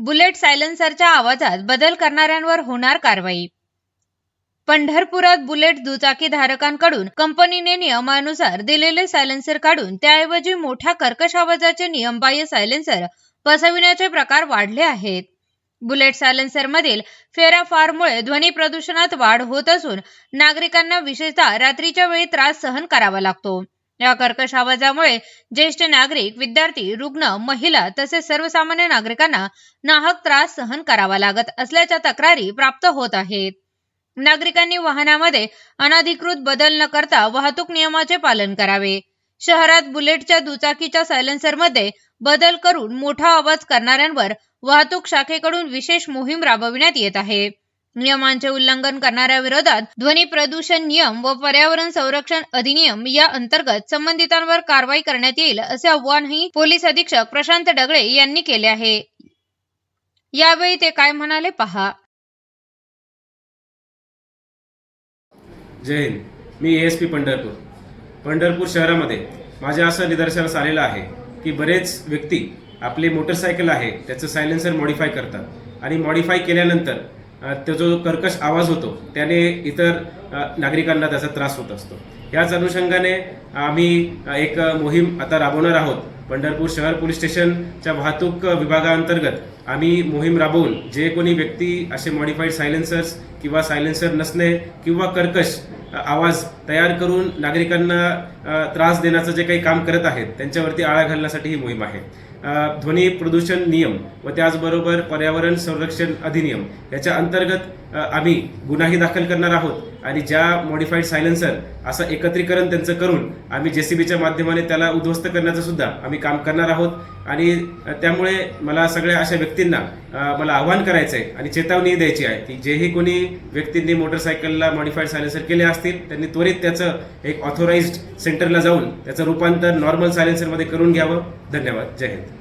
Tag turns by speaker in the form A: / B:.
A: Bullet सायलेन्सरच्या आवाजात बदल करणाऱ्यांवर होणार कारवाई। पंढरपुरात बुलेट दुचाकी धारकांकडून कंपनीने नियमानुसार दिलेले सायलेन्सर काढून त्याऐवजी मोठ्या कर्कश आवाजाचे नियमबाह्य सायलेन्सर बसविण्याचे प्रकार वाढले आहेत। बुलेट सायलेन्सरमधील फेराफारमुळे ध्वनी प्रदूषणात वाढ होत असून नागरिकांना विशेषतः रात्रीच्या वेळी त्रास सहन करावा लागतो। या कर्कश आवाजामुळे ज्येष्ठ नागरिक, विद्यार्थी, रुग्ण, महिला तसेच सर्वसामान्य नागरिकांना नाहक त्रास सहन करावा लागत असल्याच्या तक्रारी प्राप्त होत आहेत। नागरिकांनी वाहनामध्ये अनधिकृत बदल न करता वाहतूक नियमाचे पालन करावे। शहरात बुलेटच्या दुचाकीच्या सायलेन्सरमध्ये बदल करून मोठा आवाज करणाऱ्यांवर वाहतूक शाखेकडून विशेष मोहीम राबविण्यात येत आहे। नियमांचे उल्लंघन करणाऱ्या विरोधात ध्वनी प्रदूषण नियम व पर्यावरण संरक्षण अधिनियम या अंतर्गत संबंधितांवर कारवाई करण्यात येईल असे आवाहनही पोलीस अधीक्षक प्रशांत डगळे यांनी केले आहे। यावेळी ते काय म्हणाले पहा।
B: जय हिंद। मी एएसपी पंढरपूर शहरामध्ये माझ्या असं निदर्शनास आलेलं आहे की बरेच व्यक्ती आपले मोटरसायकल आहे त्याचं सायलेन्सर मॉडिफाय करतात आणि मॉडिफाय केल्यानंतर तो जो कर्कश आवाज होतो त्याने इतर नागरिकांना त्याचा त्रास होत असतो। याच अनुषंगाने आम्ही एक मोहीम आता राबवणार आहोत। पंढरपूर शहर पोलीस स्टेशनच्या वाहतूक विभागाअंतर्गत आम्ही मोहीम राबवून जे कोणी व्यक्ती असे मॉडिफाईड सायलेन्सर्स किंवा सायलेन्सर नसणे किंवा कर्कश आवाज तयार करून नागरिकांना त्रास देण्याचं जे काही काम करत आहेत त्यांच्यावरती आळा घालण्यासाठी ही मोहीम आहे। ध्वनी प्रदूषण नियम व त्याचबरोबर पर्यावरण संरक्षण अधिनियम याच्या अंतर्गत आम्ही गुन्हाही दाखल करणार आहोत आणि ज्या मॉडिफाईड सायलेन्सर असं एकत्रीकरण त्यांचं करून आम्ही जेसीबीच्या माध्यमाने त्याला उद्ध्वस्त करण्याचं सुद्धा आम्ही काम करणार आहोत। आणि त्यामुळे मला सगळ्या अशा व्यक्तींना मला आवाहन करायचं आहे आणि चेतावणी द्यायची आहे की जेही कोणी व्यक्तींनी मोटरसायकलला मॉडिफाईड सायलेन्सर केले असतील त्यांनी त्वरित त्याचं एक ऑथोराइज्ड सेंटरला जाऊन त्याचं रूपांतर नॉर्मल सायलेन्सरमध्ये करून घ्यावं। धन्यवाद। जय हिंद।